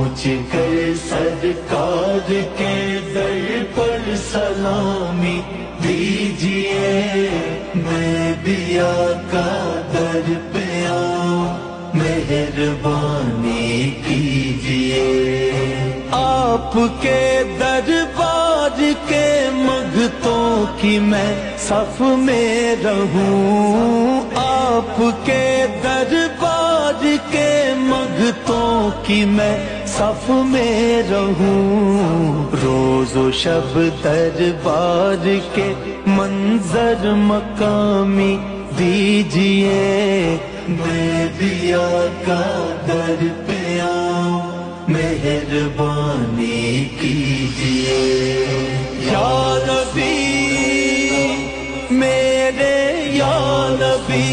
مجھ کر سرکار کے در پر سلامی دیجئے، میں بھی آقا در پہ آؤں، مہربانی کیجئے۔ آپ کے دربار کے مگتوں کی میں صف میں رہوں، آپ کے دربار کے مگتوں کی میں صف میں رہوں، روز و شب دربار کے منظر مقامی دیجئے، میں بھی آقا در پہ آؤں، مہربانی کیجئے۔ یا نبی میرے یا نبی